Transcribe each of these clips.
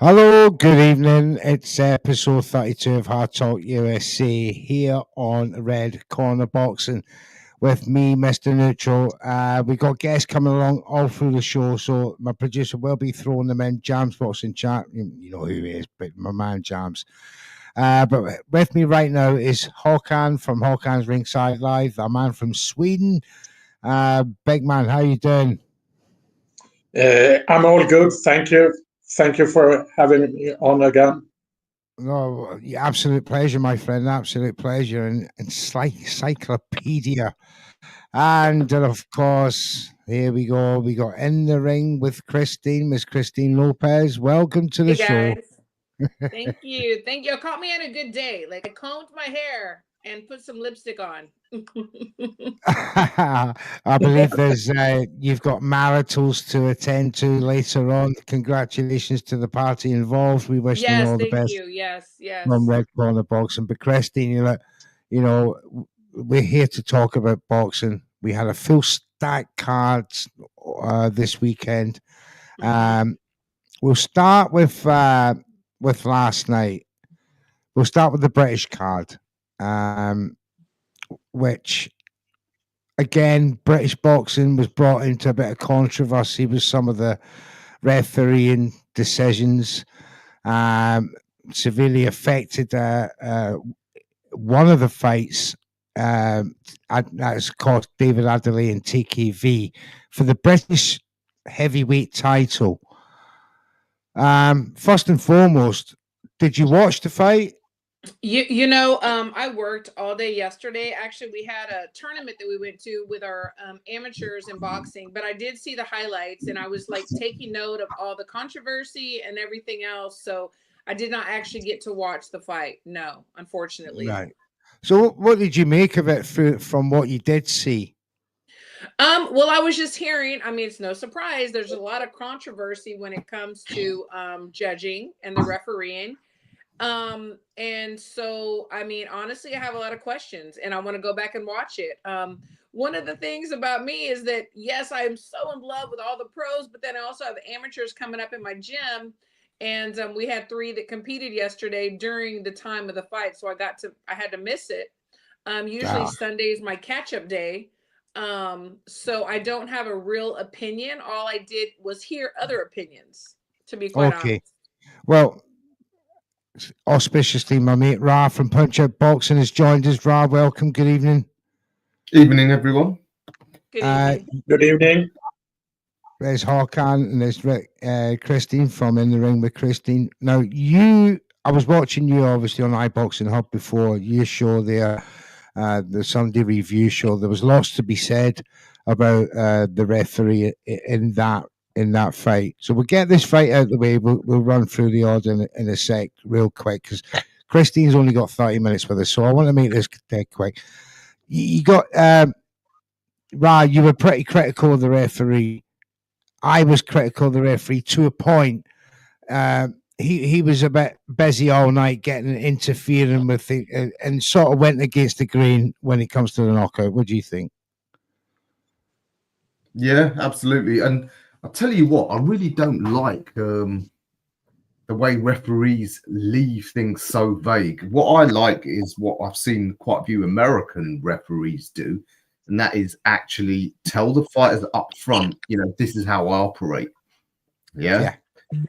Hello, good evening. It's episode 32 of HardTalk USA here on Red Corner Boxing with me, Mr. Neutral. We got guests coming along all through the show, so my producer will be throwing them in. Jams Boxing Chat, you know who he is, but my man Jams. But with me right now is Håkan from Håkan's Ringside Live, a man from Sweden. Big man, how you doing? I'm all good, thank you. Thank you for having me on again. No, absolute pleasure, my friend. Absolute pleasure. And encyclopedia. And of course, here we go. We got In the Ring with Christine, Miss Christine Lopez. Welcome to the show. Thank you. Thank you. Caught me on a good day. Like I combed my hair and put some lipstick on. I believe there's you've got maritals to attend to later on. Congratulations to the party involved. We wish them all the best. Thank you. Yes. From Red Corner Boxing. But Christine, you know, we're here to talk about boxing. We had a full stack cards this weekend. We'll start with last night. We'll start with the British card, which again, British boxing was brought into a bit of controversy with some of the refereeing decisions. Severely affected one of the fights. That's called David Adderley and TKV for the British heavyweight title. First and foremost, did you watch the fight? I worked all day yesterday. Actually, we had a tournament that we went to with our amateurs in boxing, but I did see the highlights and I was like taking note of all the controversy and everything else. So I did not actually get to watch the fight. No, unfortunately. Right. So what did you make of it from what you did see? Well, I was just hearing, I mean, it's no surprise. There's a lot of controversy when it comes to judging and the refereeing. And so, I mean, honestly, I have a lot of questions and I want to go back and watch it. One of the things about me is that, yes, I am so in love with all the pros, but then I also have amateurs coming up in my gym. And we had 3 that competed yesterday during the time of the fight. So I had to miss it. Usually Sunday is my catch-up day. So I don't have a real opinion. All I did was hear other opinions, to be quite honest. Well, auspiciously, my mate Ra from Punch Out Boxing has joined us. Ra, welcome. Good evening. Evening, everyone. Good evening. Good evening. There's Håkan and there's Christine from In the Ring with Christine. Now, I was watching you obviously on iBoxing Hub before your show there, the Sunday review show. There was lots to be said about the referee in that fight. So we'll get this fight out of the way. We'll run through the order in a sec real quick because Christine's only got 30 minutes with us. So I want to make this dead quick. You got, Ra, you were pretty critical of the referee. I was critical of the referee to a point. He was a bit busy all night interfering with it and sort of went against the grain when it comes to the knockout. What do you think? Yeah, absolutely. And I'll tell you what, I really don't like the way referees leave things so vague. What I like is what I've seen quite a few American referees do, and that is actually tell the fighters up front, this is how I operate. Yeah.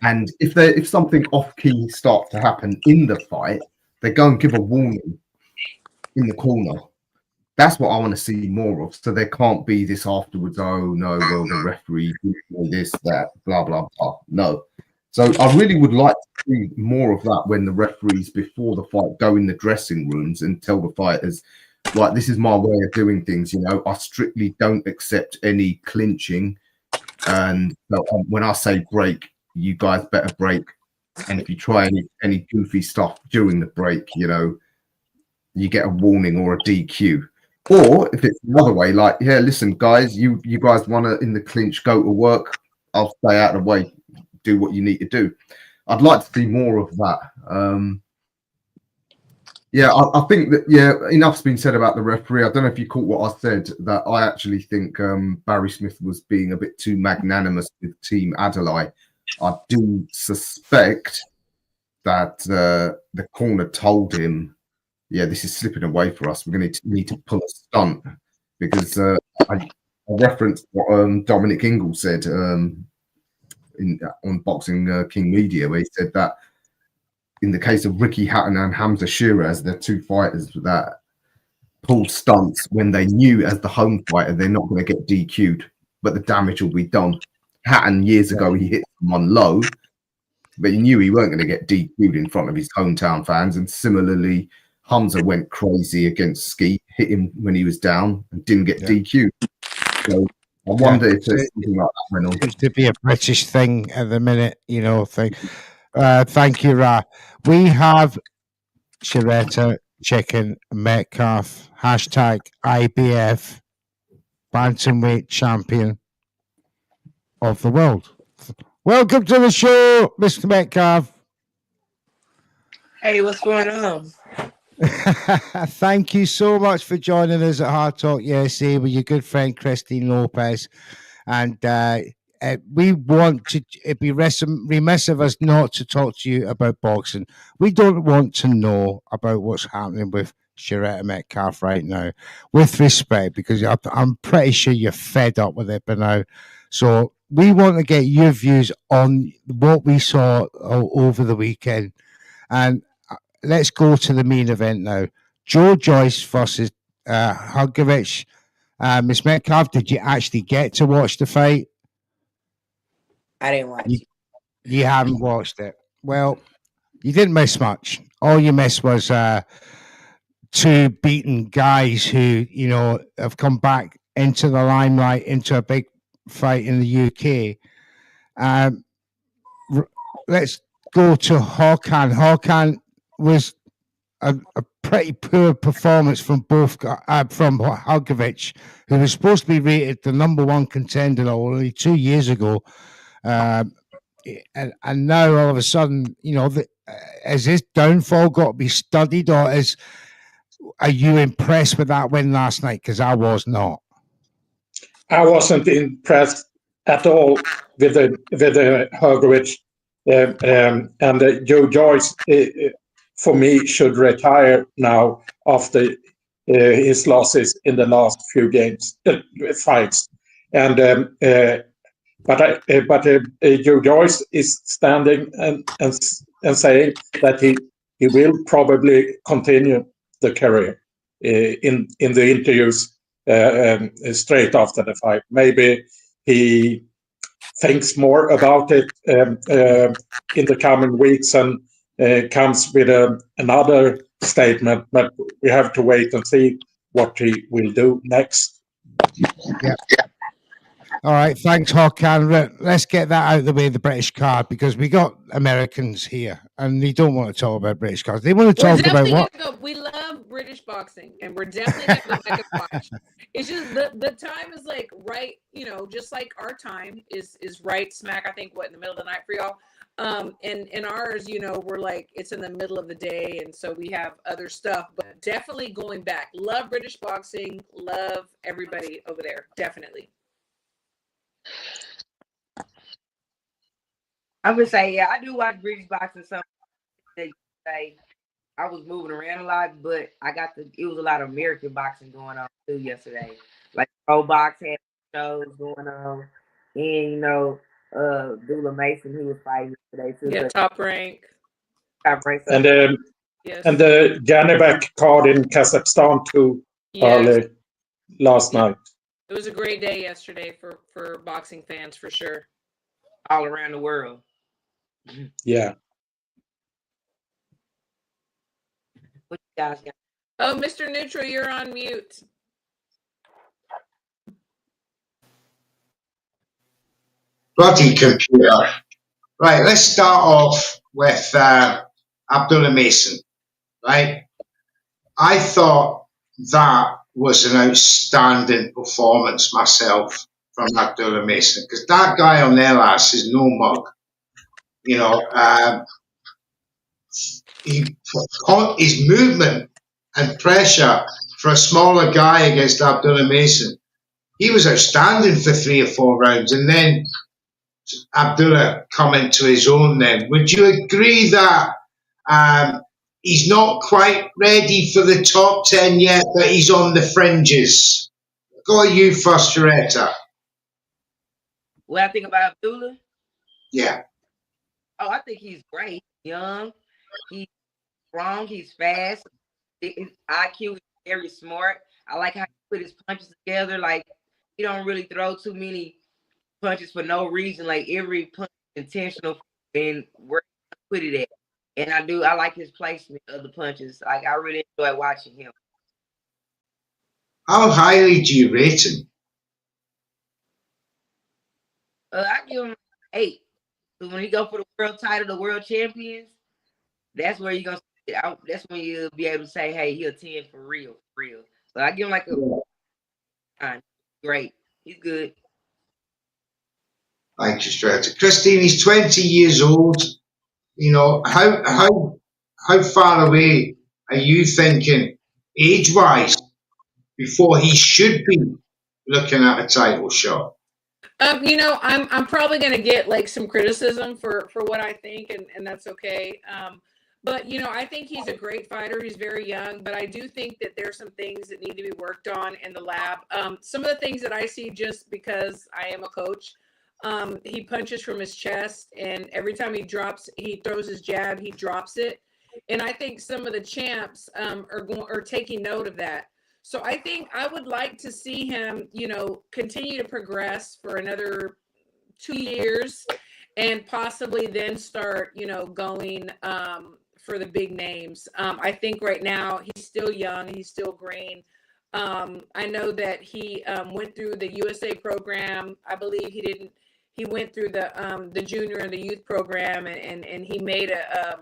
And if something off-key starts to happen in the fight, they go and give a warning in the corner. That's what I want to see more of. So there can't be this afterwards, oh, no, well, the referee did this, that, blah, blah, blah. No. So I really would like to see more of that when the referees before the fight go in the dressing rooms and tell the fighters, like, this is my way of doing things. I strictly don't accept any clinching. And when I say break, you guys better break. And if you try any goofy stuff during the break, you get a warning or a DQ. Or if it's the other way, like, yeah, listen, guys, you guys want to in the clinch go to work, I'll stay out of the way, do what you need to do. I'd like to see more of that. I think that, enough's been said about the referee. I don't know if you caught what I said, that I actually think Barry Smith was being a bit too magnanimous with Team Adelaide. I do suspect that the corner told him, yeah, this is slipping away for us. We're going to need to pull a stunt, because I referenced what Dominic Ingle said on Boxing King Media, where he said that in the case of Ricky Hatton and Hamza Shiraz, they're two fighters that pulled stunts when they knew as the home fighter they're not going to get DQ'd, but the damage will be done. Hatton, years ago, he hit someone low, but he knew he weren't going to get DQ'd in front of his hometown fans. And similarly, Hamza went crazy against Skeet, hit him when he was down and didn't get DQ'd. So I wonder if there's something like that went on. Seems to be a British thing at the minute, you know. Thank you, Ra. We have Sharetta, Chiccn, Metcalf, hashtag IBF, bantamweight champion of the world. Welcome to the show, Mr. Metcalf. Hey, what's going on? Thank you so much for joining us at HardTalk USA with your good friend Christine Lopez. And we want to, it'd be remiss of us not to talk to you about boxing. We don't want to know about what's happening with Sharetta Metcalf right now, with respect, because I'm pretty sure you're fed up with it by now. So we want to get your views on what we saw over the weekend. And let's go to the main event now. Joe Joyce versus Hrgović. Miss Metcalf, did you actually get to watch the fight? I didn't watch it. You haven't watched it. Well, you didn't miss much. All you missed was two beaten guys who, you know, have come back into the limelight, into a big fight in the UK. Let's go to Håkan. Håkan was a pretty poor performance from both from Hrgović, who was supposed to be rated the #1 contender only 2 years ago, and now all of a sudden, you know, has his downfall got to be studied, or are you impressed with that win last night? Because I was not. I wasn't impressed at all with the Hrgović, and Joe Joyce. For me, should retire now after his losses in the last few fights. And but Joe Joyce is standing and saying that he will probably continue the career in the interviews straight after the fight. Maybe he thinks more about it in the coming weeks and comes with another statement, but we have to wait and see what he will do next. Yeah. All right, thanks, Håkan. Let's get that out of the way, the British card, because we got Americans here, and they don't want to talk about British cards. They want to talk about what? We love British boxing, and we're definitely going to go back and watch. It's just the time is like right, you know, just like our time is right smack, I think, in the middle of the night for y'all. And ours, you know, we're like, it's in the middle of the day, and so we have other stuff, but definitely going back. Love British boxing, love everybody over there, definitely. I'm gonna say, yeah, I do watch British boxing. Some say I was moving around a lot, but it was a lot of American boxing going on too yesterday. Like Pro Box had shows going on, and you know, Dula Mason, he was fighting today too. Yeah, Top Rank. And the Janibek card in Kazakhstan too, early last night. It was a great day yesterday for boxing fans, for sure. All around the world. Yeah. What you guys got? Oh, Mr. Neutral, you're on mute. Bloody computer. Right, let's start off with Abdullah Mason, right? I thought that was an outstanding performance myself from Abdullah Mason, because that guy on their ass is no mug. You know, his movement and pressure for a smaller guy against Abdullah Mason, he was outstanding for 3 or 4 rounds, and then Abdullah coming to his own then, would you agree that he's not quite ready for the top 10 yet, but he's on the fringes? Go you first, Sharetta. What I think about Abdullah? Yeah. Oh, I think he's great. Young, he's strong, he's fast. His IQ is very smart. I like how he put his punches together. Like, he don't really throw too many punches for no reason. Like, every punch is intentional and where he put it at. And I like his placement of the punches. Like, I really enjoy watching him. How highly do you rate him? I give him 8. So when he go for the world title, the world champions, that's where you're gonna see it. That's when you'll be able to say, hey, he'll 10 for real, for real. So I give him like a 9. Great. He's good. Thank you, Sharetta. Christine, he's 20 years old. You know, how far away are you thinking, age-wise, before he should be looking at a title shot? You know, I'm probably gonna get like some criticism for what I think, and that's okay. But you know, I think he's a great fighter. He's very young, but I do think that there's some things that need to be worked on in the lab. Some of the things that I see, just because I am a coach, he punches from his chest, and every time he throws his jab, he drops it. And I think some of the champs are taking note of that. So I think I would like to see him, you know, continue to progress for another 2 years, and possibly then start, you know, going for the big names. I think right now he's still young, he's still green. I know that he went through the USA program. I believe he went through the junior and the youth program, and he made a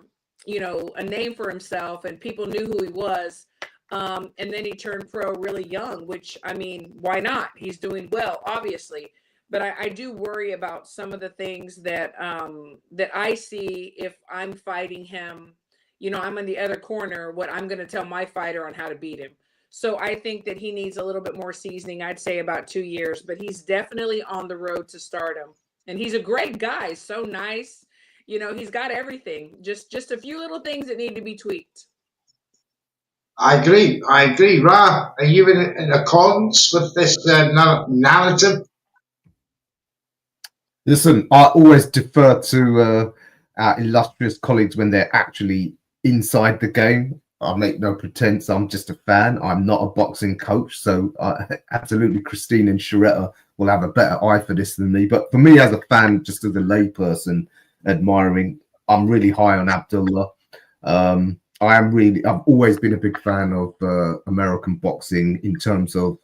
name for himself, and people knew who he was. And then he turned pro really young, which, I mean, why not? He's doing well, obviously. But I do worry about some of the things that I see if I'm fighting him. You know, I'm in the other corner, what I'm going to tell my fighter on how to beat him. So I think that he needs a little bit more seasoning. I'd say about 2 years, but he's definitely on the road to stardom. And he's a great guy, so nice. You know, he's got everything. Just a few little things that need to be tweaked. I agree. Ra, are you in accordance with this narrative? Listen, I always defer to our illustrious colleagues when they're actually inside the game. I make no pretense. I'm just a fan. I'm not a boxing coach. So absolutely, Christine and Sharetta will have a better eye for this than me. But for me, as a fan, just as a layperson admiring, I'm really high on Abdullah. I've always been a big fan of American boxing in terms of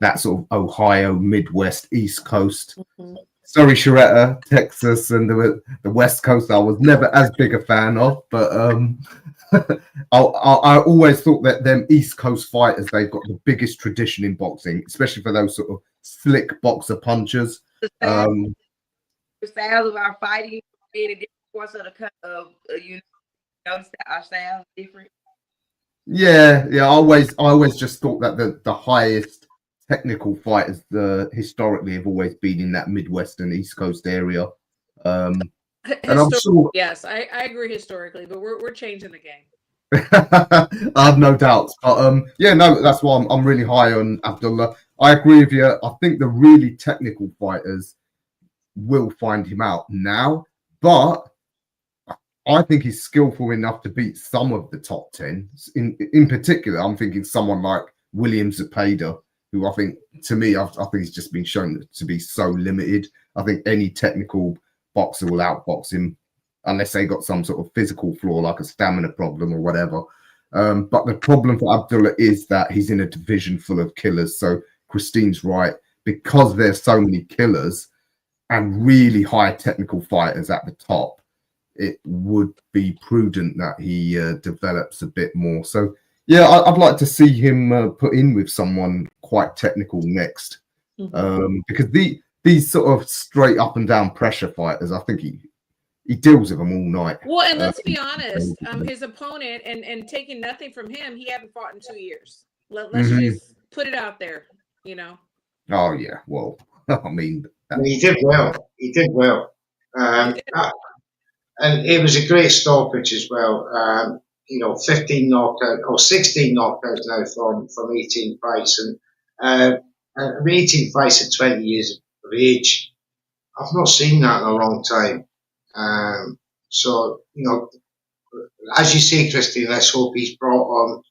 that sort of Ohio, Midwest, East Coast. Mm-hmm. Sorry, Sharetta, Texas, and the West Coast, I was never as big a fan of. But I always thought that them East Coast fighters, they've got the biggest tradition in boxing, especially for those sort of slick boxer punchers. The styles of our fighting being a different course of the cut of notice that our style is different. Yeah. I always just thought that the highest technical fighters historically have always been in that Midwest and East Coast area. And I'm sure, yes, I agree historically, but we're changing the game. I have no doubts. But that's why I'm really high on Abdullah. I agree with you. I think the really technical fighters will find him out now, but I think he's skillful enough to beat some of the top 10. In particular, I'm thinking someone like William Zepeda, who I think he's just been shown to be so limited. I think any technical boxer will outbox him unless they got some sort of physical flaw, like a stamina problem or whatever. But the problem for Abdullah is that he's in a division full of killers. So Christine's right. Because there's so many killers and really high technical fighters at the top, it would be prudent that he develops a bit more. So, yeah, I'd like to see him put in with someone quite technical next. Mm-hmm. Because these sort of straight up and down pressure fighters, I think he deals with them all night. Well, and let's be honest, his opponent, and taking nothing from him, he hadn't fought in 2 years. Let's just put it out there, you know. Oh, yeah. Well, I mean... He did well. And it was a great stoppage as well. 15 knockout or 16 knockouts now from 18 fights, and 18 fights at 20 years of age. I've not seen that in a long time. So as you say, Christine, let's hope he's brought on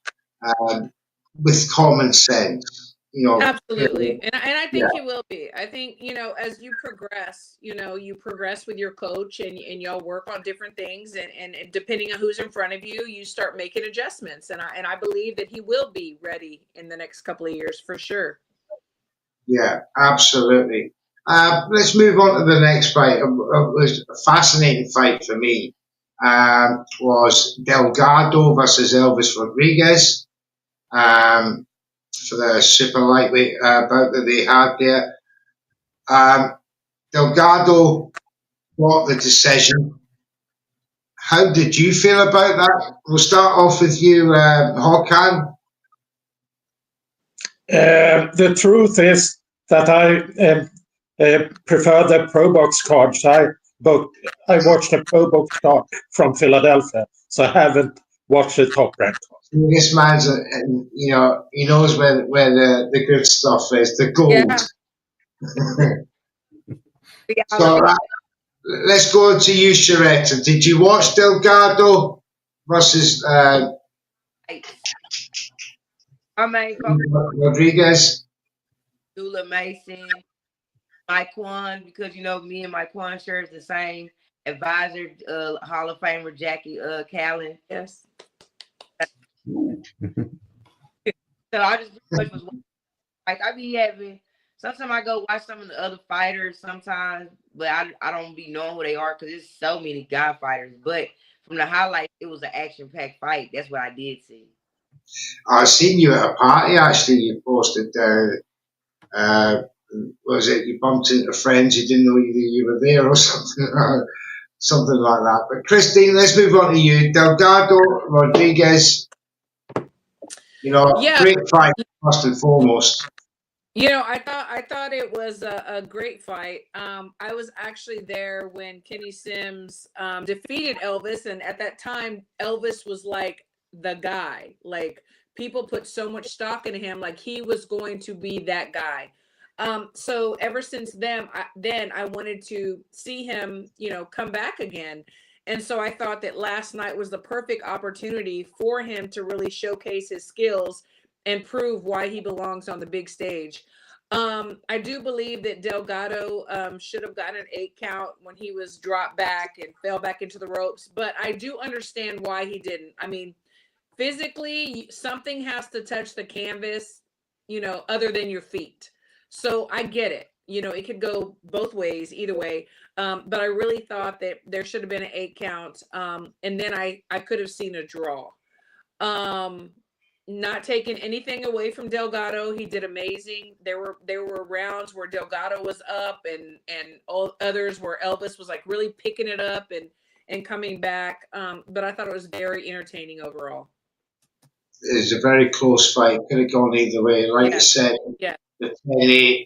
with common sense. Absolutely. And I think Yeah. he will be. I think, as you progress, you progress with your coach and y'all work on different things and depending on who's in front of you, you start making adjustments. And I believe that he will be ready in the next couple of years for sure. Yeah, absolutely. Let's move on to the next fight. It was a fascinating fight for me. Was Delgado versus Elvis Rodriguez. For the super lightweight bout that they had there. Delgado got the decision. How did you feel about that? We'll start off with you, Håkan. The truth is that I prefer the Pro Box cards. I watched the Pro Box card from Philadelphia, so I haven't watched the Top Rank. This man's, he knows where the good stuff is, the gold. Yeah. So let's go to you, Sharetta. Did you watch Delgado versus Rodriguez? Dula Mason, Mike Kwan, because me and Mike Kwan shares the same advisor, Hall of Famer Jackie Callan. Yes. So I just pretty much was like I be having. Sometimes I go watch some of the other fighters sometimes, but I don't be knowing who they are because there's so many guy fighters. But from the highlights, it was an action-packed fight. That's what I did see. I seen you at a party. Actually, you posted was it you bumped into friends you didn't know you were there or something, something like that. But Christine, let's move on to you. Delgado Rodriguez. Great fight first and foremost. I thought it was a great fight. I was actually there when Kenny Sims defeated Elvis, and at that time, Elvis was like the guy. Like people put so much stock in him, like he was going to be that guy. So ever since then, I wanted to see him, come back again. And so I thought that last night was the perfect opportunity for him to really showcase his skills and prove why he belongs on the big stage. I do believe that Delgado should have gotten an 8 count when he was dropped back and fell back into the ropes, but I do understand why he didn't. I mean, physically, something has to touch the canvas, other than your feet. So I get it. It could go both ways, either way. But I really thought that there should have been an 8 count. And then I could have seen a draw. Not taking anything away from Delgado, he did amazing. There were rounds where Delgado was up and all others where Elvis was like really picking it up and coming back. But I thought it was very entertaining overall. It was a very close fight. Could have gone either way. Like you said, the 10-8.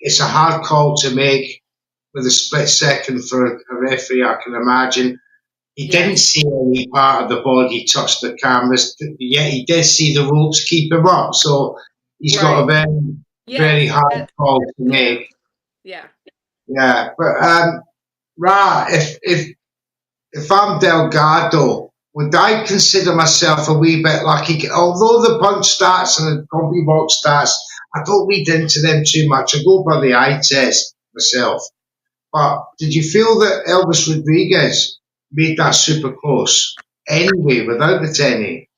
It's a hard call to make with a split second for a referee, I can imagine. He didn't see any part of the body touch the canvas, yet he did see the ropes keep him up. So he's got a very, very hard call to make. Yeah. Yeah. But Ra, if I'm Delgado, would I consider myself a wee bit lucky? Although the punch stats and the combi box stats, I don't read into them too much. I go by the eye test myself. But did you feel that Elvis Rodriguez made that super close anyway without the 10-8?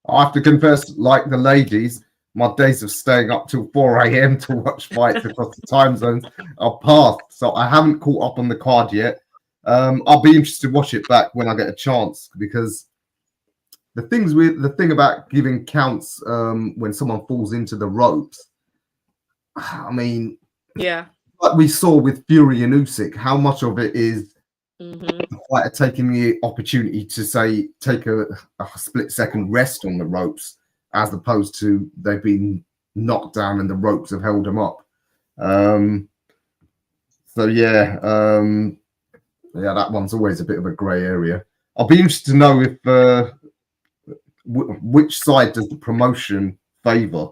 I have to confess, like the ladies, my days of staying up till 4 a.m. to watch fights across the time zones are past. So I haven't caught up on the card yet. I'll be interested to watch it back when I get a chance, because the thing about giving counts when someone falls into the ropes, I mean, like we saw with Fury and Usyk, how much of it is the fighter taking the opportunity to say take a split second rest on the ropes, as opposed to they've been knocked down and the ropes have held them up. So yeah, that one's always a bit of a grey area. I'll be interested to know if which side does the promotion favour,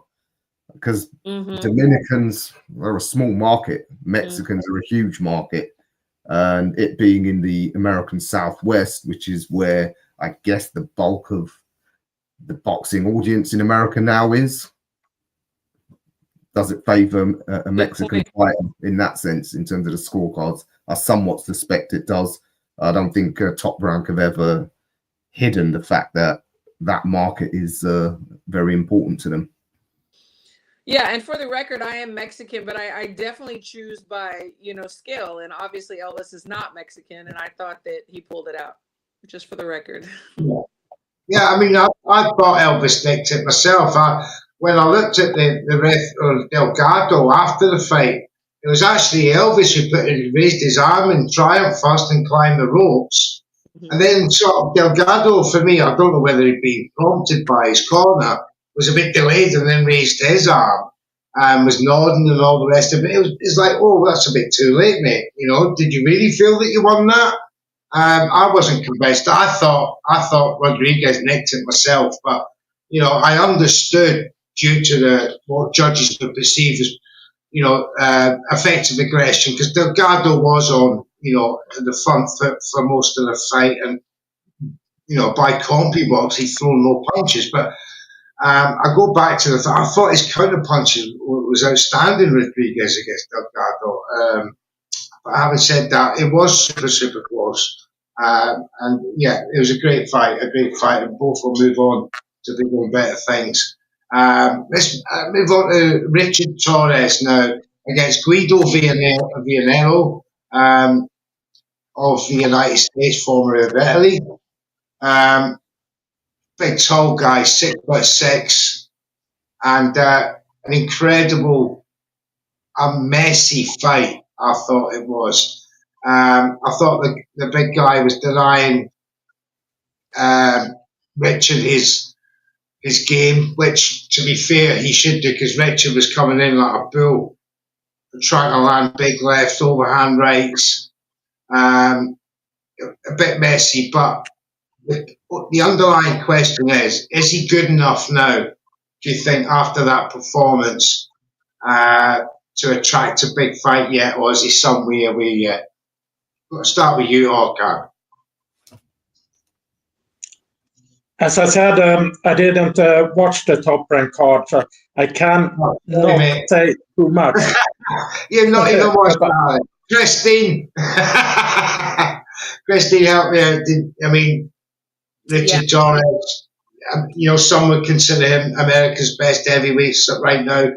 because Dominicans are a small market, Mexicans are a huge market, and it being in the American Southwest, which is where I guess the bulk of the boxing audience in America now is. Does it favour a Mexican fighter in that sense, in terms of the scorecards? I somewhat suspect it does. I don't think Top Rank have ever hidden the fact that that market is very important to them. Yeah, and for the record, I am Mexican, but I definitely choose by, skill. And obviously Elvis is not Mexican, and I thought that he pulled it out, just for the record. Yeah, I mean, I thought Elvis nicked it myself. When I looked at the ref or Delgado after the fight, it was actually Elvis who raised his arm in triumph first and climbed the ropes. And then sort of Delgado, for me, I don't know whether he'd been prompted by his corner, was a bit delayed and then raised his arm and was nodding and all the rest of it. It's like, oh, that's a bit too late, mate. Did you really feel that you won that? I wasn't convinced. I thought Rodriguez nicked it myself, but I understood due to what judges would perceive as effective aggression, because Delgado was on the front foot for most of the fight, and by CompuBox he'd thrown no punches. But I go back to I thought his counter punches was outstanding, Rodriguez, against Delgado. But having said that, it was super close. And yeah, it was a great fight, and both will move on to bigger and better things. Let's move on to Richard Torres now against Guido Vianello of the United States, former of Italy. Big tall guy, 6'6", and an incredible, a messy fight. I thought it was. I thought the big guy was denying Richard his game, which, to be fair, he should do, because Richard was coming in like a bull, trying to land big lefts, overhand rights. A bit messy, but the underlying question is he good enough now, do you think, after that performance, to attract a big fight yet, or is he somewhere away yet? Let's start with you, Håkan. As I said, I didn't watch the Top Rank card, so I can't not say too much. You've not even watched that. Christine. Christine, help me out. Richard Torres, some would consider him America's best heavyweight right now.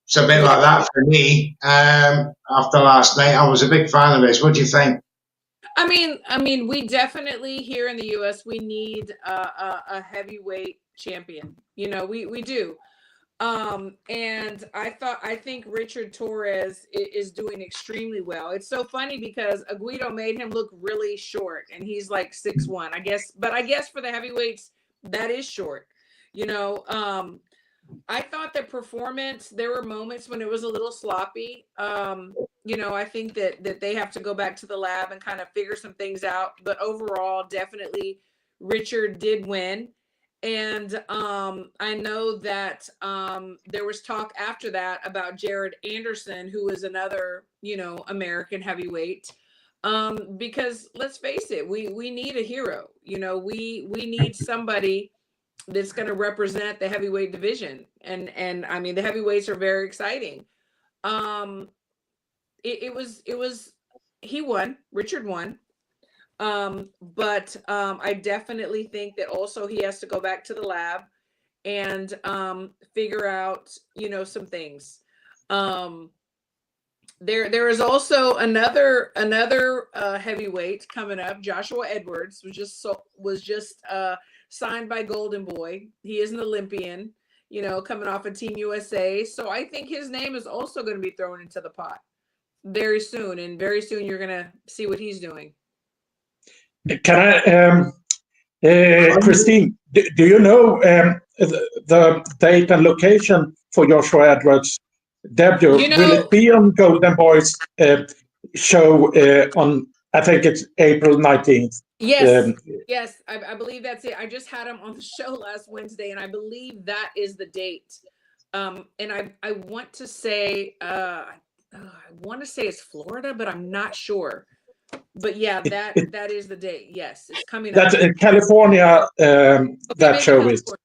It's a bit like that for me. After last night, I was a big fan of his. What do you think? I mean, we definitely here in the U.S. we need a heavyweight champion. We do. And I think Richard Torres is doing extremely well. It's so funny because Guido made him look really short, and he's like 6'1", I guess. But I guess for the heavyweights, that is short. I thought the performance, there were moments when it was a little sloppy. I think that they have to go back to the lab and kind of figure some things out. But overall, definitely Richard did win. And I know that there was talk after that about Jared Anderson, who is another, American heavyweight. Because let's face it, we need a hero. We need somebody that's going to represent the heavyweight division. And I mean, the heavyweights are very exciting. He won, Richard won. But I definitely think that also he has to go back to the lab and figure out, some things. There is also another heavyweight coming up. Joshua Edwards was just signed by Golden Boy. He is an Olympian, coming off of Team USA. So I think his name is also going to be thrown into the pot very soon. And very soon you're going to see what he's doing. Can I, Christine, do you know the date and location for Joshua Edwards' debut? Will it be on Golden Boy's show on, I think it's April 19th. Yes, Um, yes, I believe that's it. I just had him on the show last Wednesday, and I believe that is the date. And I want to say it's Florida, but I'm not sure. But yeah, that is the date. Yes, it's coming up. That's in California. Okay, That maybe show is. California.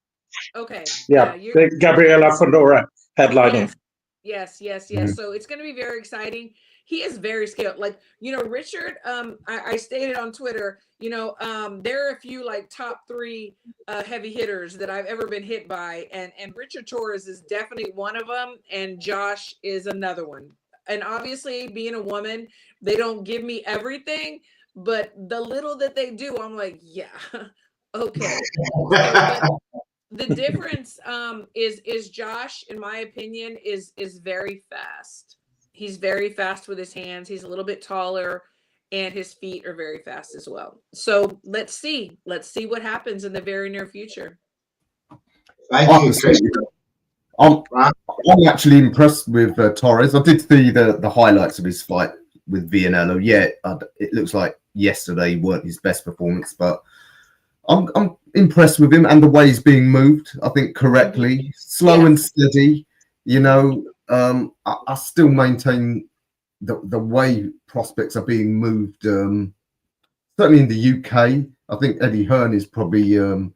Okay. Yeah, You're Gabriela Fedora headlining. Yes. Mhm. So it's going to be very exciting. He is very skilled. Like, Richard, I stated on Twitter, there are a few like top 3 heavy hitters that I've ever been hit by. And Richard Torres is definitely one of them. And Josh is another one. And obviously being a woman, they don't give me everything, but the little that they do, I'm like, yeah, okay. But the difference is Josh, in my opinion, is very fast. He's very fast with his hands. He's a little bit taller, and his feet are very fast as well. So let's see what happens in the very near future. Thank you, Chris. I'm actually impressed with Torres. I did see the highlights of his fight with Vianello. Yeah, it looks like yesterday weren't his best performance, but I'm impressed with him and the way he's being moved. I think correctly, slow and steady. I still maintain the way prospects are being moved. Certainly in the UK, I think Eddie Hearn is probably the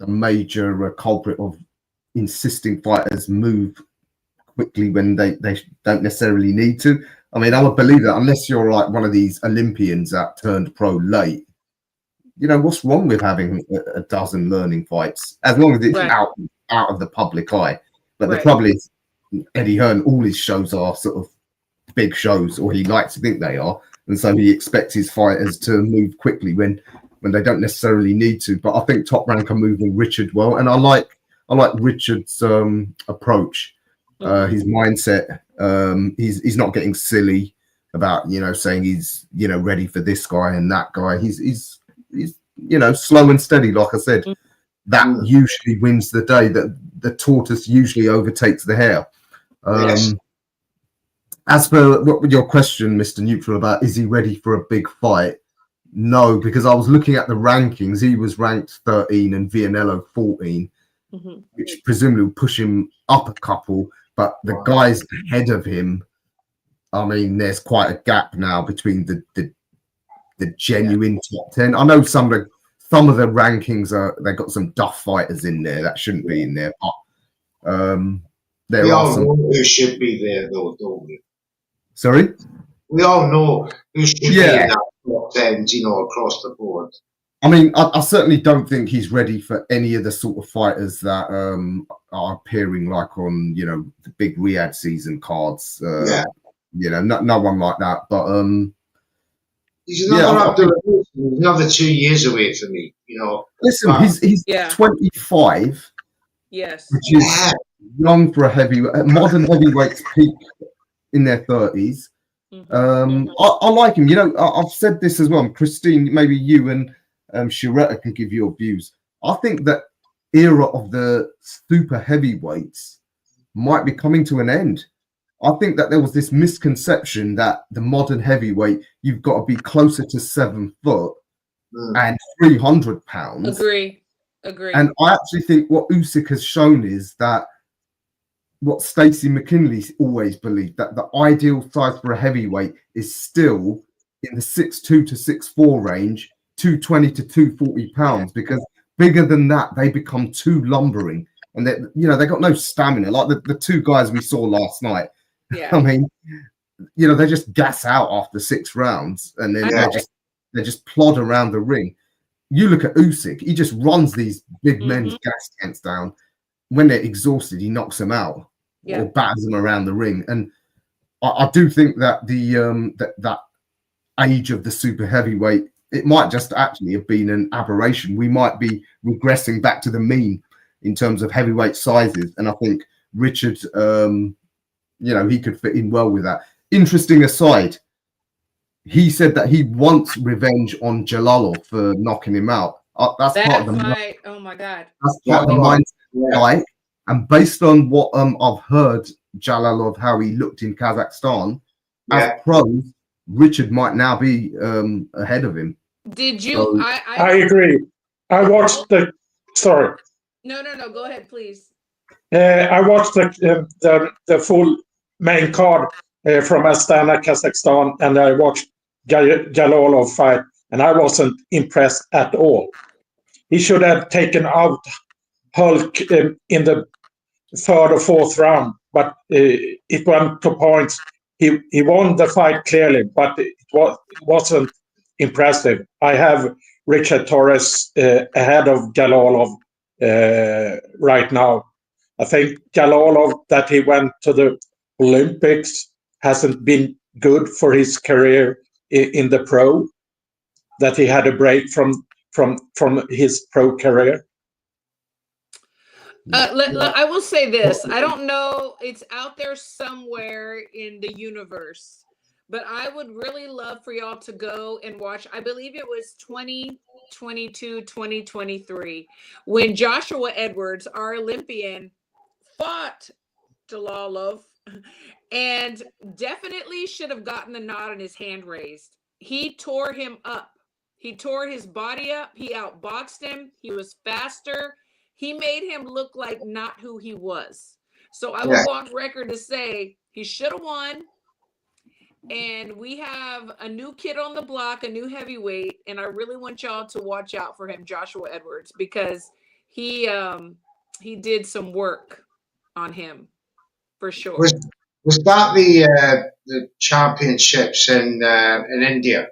major culprit of insisting fighters move quickly when they don't necessarily need to. I mean, I would believe that unless you're like one of these Olympians that turned pro late. What's wrong with having a dozen learning fights as long as it's out of the public eye? But the trouble is, Eddie Hearn, all his shows are sort of big shows, or he likes to think they are, and so he expects his fighters to move quickly when they don't necessarily need to. But I think Top Rank are moving Richard well, and I like Richard's approach, his mindset. He's not getting silly about saying he's ready for this guy and that guy. He's slow and steady, like I said. That usually wins the day. That the tortoise usually overtakes the hare. Yes. As for your question, Mr. Neutral, about is he ready for a big fight? No, because I was looking at the rankings. He was ranked 13 and Vianello 14, which presumably will push him up a couple. But the guys ahead of him, I mean, there's quite a gap now between the genuine top 10. I know some of the rankings they've got some duff fighters in there that shouldn't be in there, but we all know who should be there, though, don't we? Sorry? We all know who should be in that top 10, across the board. I mean, I certainly don't think he's ready for any of the sort of fighters that are appearing like on, the big Riyadh season cards. No one like that. But he's another 2 years away from me, Listen, he's 25. Yes. Which is young for a heavyweight. Modern heavyweights peak in their 30s. I like him. I've said this as well. Christine, maybe you and Sharetta can give your views. I think that era of the super heavyweights might be coming to an end. I think that there was this misconception that the modern heavyweight, you've got to be closer to 7 foot and 300 pounds. Agree. And I actually think what Usyk has shown is that what Stacey McKinley always believed, that the ideal size for a heavyweight is still in the 6'2" to 6'4" range, 220 to 240 pounds, because bigger than that, they become too lumbering. And they got no stamina. Like the 2 guys we saw last night. Yeah. I mean, they just gas out after 6 rounds, and then they just plod around the ring. You look at Usyk; he just runs these big men's gas tanks down. When they're exhausted, he knocks them out or batters them around the ring. And I do think that that age of the super heavyweight, it might just actually have been an aberration. We might be regressing back to the mean in terms of heavyweight sizes, and I think Richard. He could fit in well with that. Interesting aside, he said that he wants revenge on Jalalov for knocking him out. That's part of the fight. Oh my God. That's part of the mindset. And based on what I've heard, Jalalov, how he looked in Kazakhstan, as pros, Richard might now be ahead of him. Did you? So- I agree. I watched the. Sorry. No. Go ahead, please. I watched the full main card from Astana, Kazakhstan, and I watched Jalalov fight, and I wasn't impressed at all. He should have taken out Hulk in the third or fourth round, but it went to points. He won the fight clearly, but it wasn't impressive. I have Richard Torres ahead of Jalalov right now. I think Jalalov, that he went to the Olympics, hasn't been good for his career in the pro. That he had a break from his pro career. I will say this. I don't know. It's out there somewhere in the universe, but I would really love for y'all to go and watch. I believe it was 2022, 2023, when Joshua Edwards, our Olympian, fought Jalalov and definitely should have gotten the nod on his hand raised. He tore him up. He tore his body up. He outboxed him. He was faster. He made him look like not who he was. So I will go on record to say he should have won. And we have a new kid on the block, a new heavyweight, and I really want y'all to watch out for him, Joshua Edwards, because he did some work on him for sure. Was that the championships in India?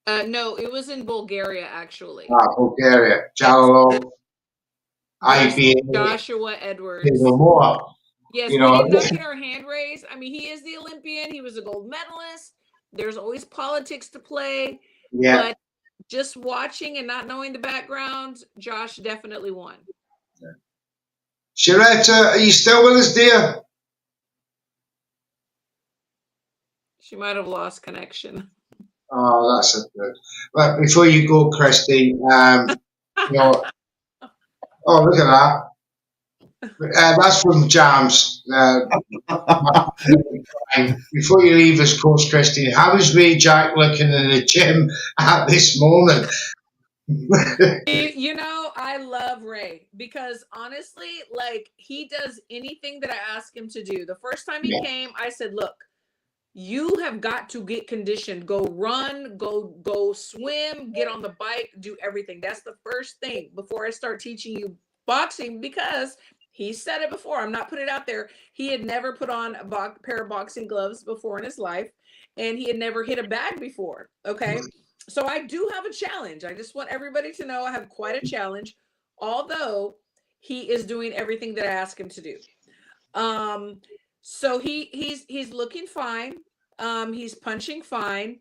No, it was in Bulgaria actually. Bulgaria. Jalalov, IBA, Joshua Edwards. more. Yes, You we know, did not get our hand raised. I mean, he is the Olympian. He was a gold medalist. There's always politics to play. Yeah. But just watching and not knowing the background, Josh definitely won. Sharetta, are you still with us, dear? She might have lost connection. Oh, that's a good. But before you go, Christy, you know, oh, look at that. That's from Jams. Before you leave us, Coach Christy, how is Ray Jack looking in the gym at this moment? You know, I love Ray because honestly, like he does anything that I ask him to do. The first time he came, I said, look, you have got to get conditioned. Go run, go swim, get on the bike, do everything. That's the first thing before I start teaching you boxing, because he said it before. I'm not putting it out there. He had never put on a pair of boxing gloves before in his life, and he had never hit a bag before. Okay. So I do have a challenge. I just want everybody to know I have quite a challenge, although he is doing everything that I ask him to do. So he's looking fine. He's punching fine.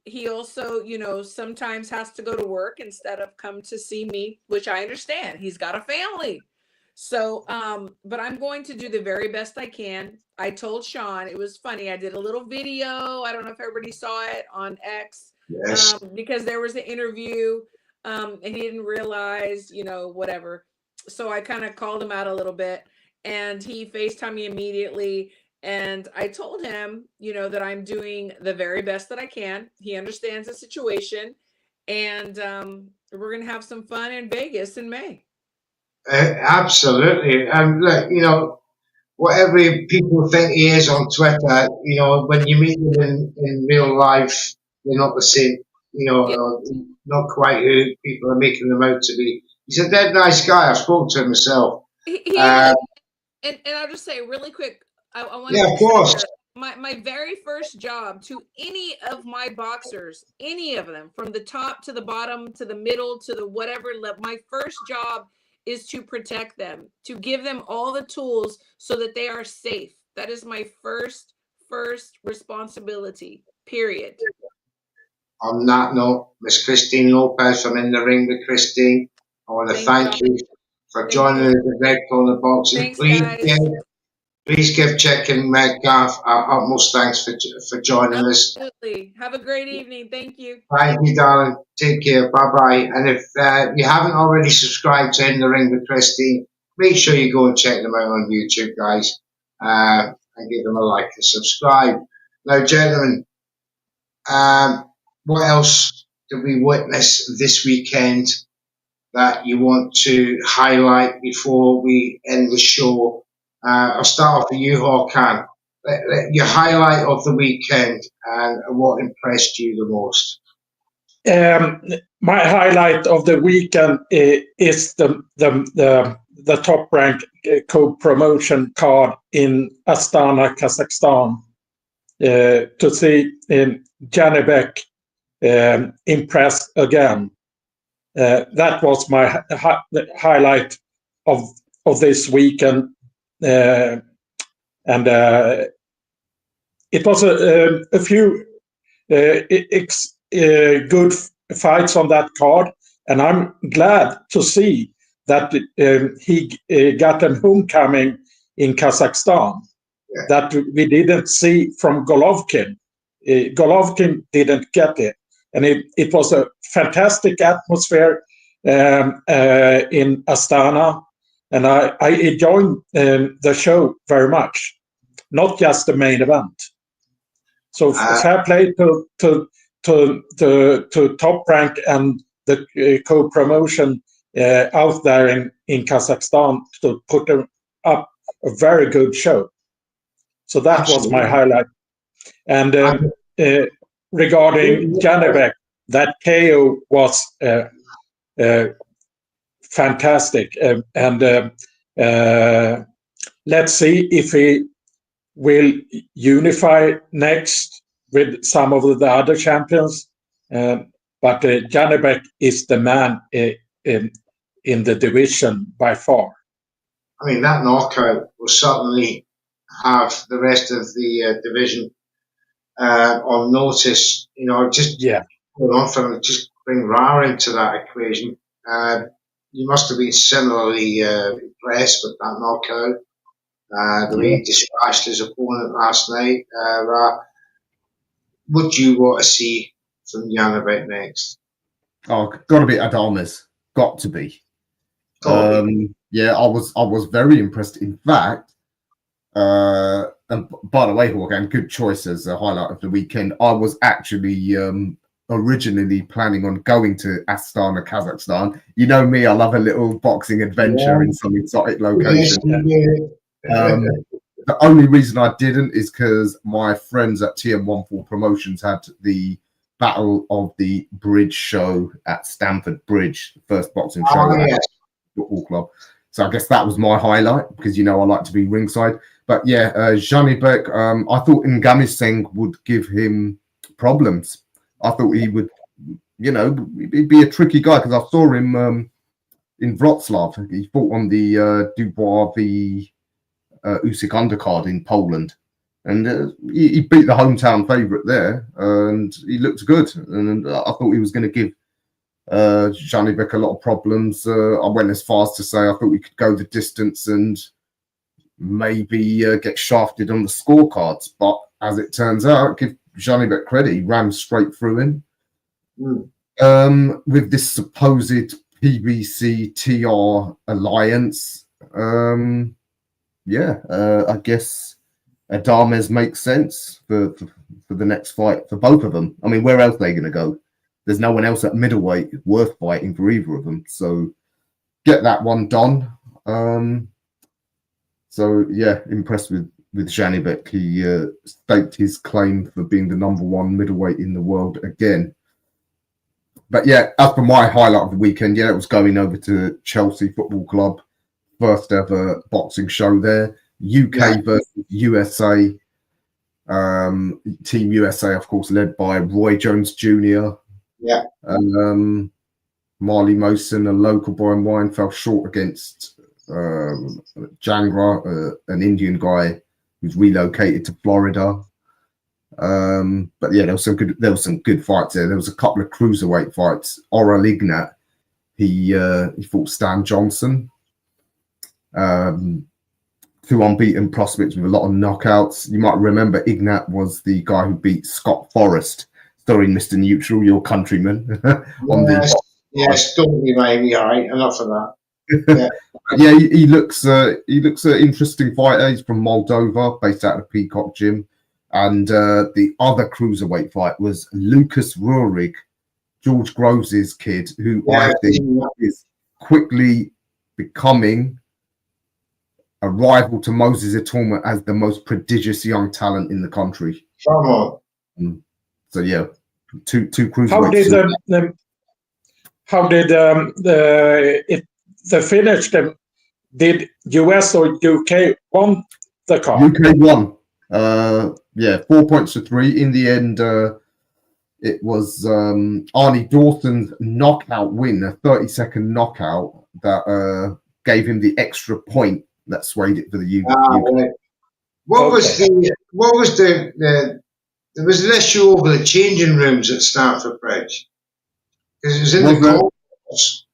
He also, you know, sometimes has to go to work instead of come to see me, which I understand. He's got a family. So, but I'm going to do the very best I can. I told Sean, it was funny. I did a little video. I don't know if everybody saw it on X. Yes. Because there was an interview, and he didn't realize, you know, whatever. So I kind of called him out a little bit, and he FaceTimed me immediately. And I told him, you know, that I'm doing the very best that I can. He understands the situation, and we're gonna have some fun in Vegas in May. Absolutely. And look, you know, whatever people think he is on Twitter, you know, when you meet him in real life, they're not the same, you know, not quite who people are making them out to be. He's a dead nice guy. I spoke to him myself. He is. And I'll just say really quick, I want to of course. my very first job to any of my boxers, any of them, from the top to the bottom to the middle to the whatever level, my first job is to protect them, to give them all the tools so that they are safe. That is my first responsibility, period. On that note, Miss Christine Lopez from In the Ring with Christine, I want to thank you for joining us direct on the boxing. Please give Chiccn Metcalf our utmost thanks for joining us. Absolutely. Have a great evening. Thank you. Thank you, darling. Take care. Bye-bye. And if you haven't already subscribed to In the Ring with Christine, make sure you go and check them out on YouTube, guys, and give them a like and subscribe. Now, gentlemen, What else did we witness this weekend that you want to highlight before we end the show? I'll start off with you, Håkan. Your highlight of the weekend and what impressed you the most? My highlight of the weekend is the top rank co-promotion card in Astana, Kazakhstan. To see Janibek impressed again. That was my highlight of this weekend, and it was a few good fights on that card, and I'm glad to see that he got a homecoming in Kazakhstan that we didn't see from Golovkin. Golovkin didn't get it, and it was a fantastic atmosphere in Astana, and I enjoyed the show very much, not just the main event. So fair play to Top Rank and the co-promotion out there in Kazakhstan to put up a very good show. So that Absolutely. was my highlight. And regarding Janibek, that KO was fantastic. And let's see if he will unify next with some of the other champions. But Janibek is the man in the division by far. I mean, that knockout will certainly have the rest of the division on notice. You know, just going on from just bring Ra into that equation. You must have been similarly impressed with that knockout. The way he dispatched his opponent last night. Ra, what do you want to see from Janibek next? Oh, got to be Adames. Got to be. Yeah, I was very impressed. In fact, and by the way, Håkan, good choice as a highlight of the weekend. I was actually originally planning on going to Astana, Kazakhstan. You know me, I love a little boxing adventure in some exotic location. The only reason I didn't is because my friends at TM14 Promotions had the Battle of the Bridge show at Stamford Bridge, the first boxing show at the football club. So I guess that was my highlight because, you know, I like to be ringside. But yeah, Janibek, I thought Ngamiseng would give him problems. I thought he would, you know, he'd be a tricky guy because I saw him in Wrocław. He fought on the Dubois v Usyk undercard in Poland. And he beat the hometown favourite there, and he looked good. And I thought he was going to give Janibek a lot of problems. I went as far as to say I thought we could go the distance and maybe get shafted on the scorecards. But as it turns out, give Janibek credit, he ran straight through him. With this supposed PBC-TR alliance, I guess Adames makes sense for the next fight for both of them. I mean, where else are they going to go? There's no one else at middleweight worth fighting for either of them. So get that one done. So yeah, impressed with Janibek. He staked his claim for being the #1 middleweight in the world again. But yeah, as for my highlight of the weekend, it was going over to Chelsea Football Club, first ever boxing show there. UK versus USA. Team USA, of course, led by Roy Jones Jr. And Marley Mosen, a local boy of mine, fell short against Jangra, an Indian guy who's relocated to Florida. But yeah, there was some good fights there. There was a couple of cruiserweight fights. Oral Ignat, he fought Stan Johnson. Two unbeaten prospects with a lot of knockouts. You might remember Ignat was the guy who beat Scott Forrest, starring Mr. Neutral, your countryman. Yes, don't be Remy. All right, enough of that. He looks an interesting fighter. He's from Moldova, based out of Peacock Gym. And the other cruiserweight fight was Lucas Rurik, George Groves' kid, who I think is quickly becoming a rival to Moses Atoma as the most prodigious young talent in the country. Come on. So yeah, two cruiserweights. How did the finish? Did US or UK won the card? UK won. 4 points to 3. In the end, it was Arnie Dawson's knockout win, a 30-second knockout that gave him the extra point that swayed it for the UK. Right. What was the there was an issue over the changing rooms at Stamford Bridge because it was in the courts.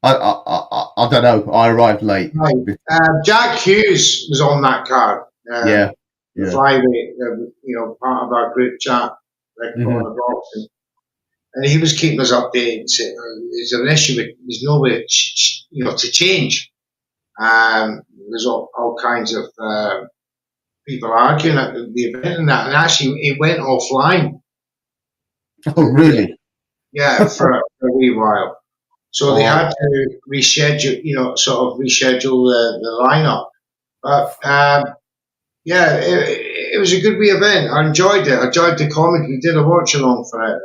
I don't know. I arrived late. Right. Jack Hughes was on that card. Yeah. Flyweight, part of our group chat, boxing, and he was keeping us updated. And saying, there's an issue with there's no way, to change. There's all kinds of people arguing at the event and that, and actually it went offline. Oh, really? Yeah, for a wee while. So they had to reschedule, reschedule the lineup. But it was a good wee event. I enjoyed it. I enjoyed the comedy. We did a watch along for it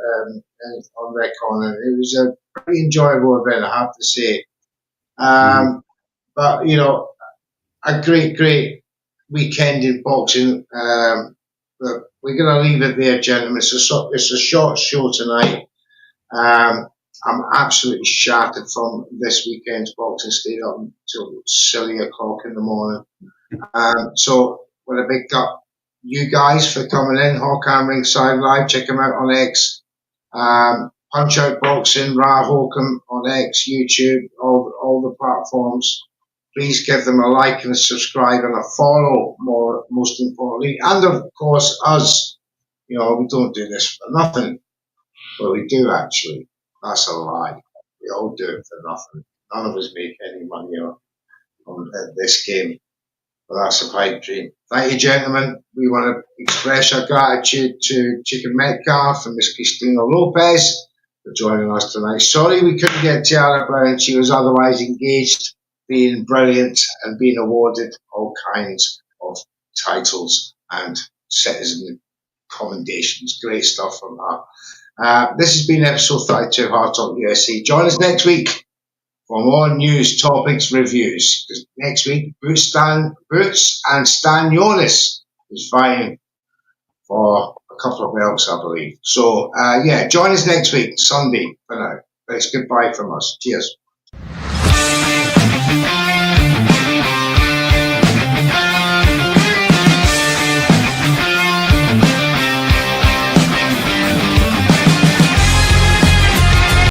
on Recon, and it was a pretty enjoyable event, I have to say. But a great weekend in boxing. But we're going to leave it there, gentlemen. It's a short show tonight. I'm absolutely shattered from this weekend's boxing. Stayed up until silly o'clock in the morning. So, with a big up you guys for coming in. Hawkham Ringside Live. Check them out on X. Punch Out Boxing, Ra Hawkham on X, YouTube, all the platforms. Please give them a like and a subscribe and a follow, most importantly. And of course, us. We don't do this for nothing. But we do actually. That's a lie. We all do it for nothing. None of us make any money on this game. But that's a pipe dream. Thank you, gentlemen. We want to express our gratitude to Chiccn Metcalf and Miss Cristina Lopez for joining us tonight. Sorry we couldn't get Tiara Brown. She was otherwise engaged, being brilliant and being awarded all kinds of titles and citizen commendations. Great stuff from her. This has been episode 32 of HardTalk USA. Join us next week for more news, topics, reviews. Because next week, Boots and Stan Jonas is fighting for a couple of belts, I believe. So, join us next week, Sunday, for now. But it's goodbye from us. Cheers.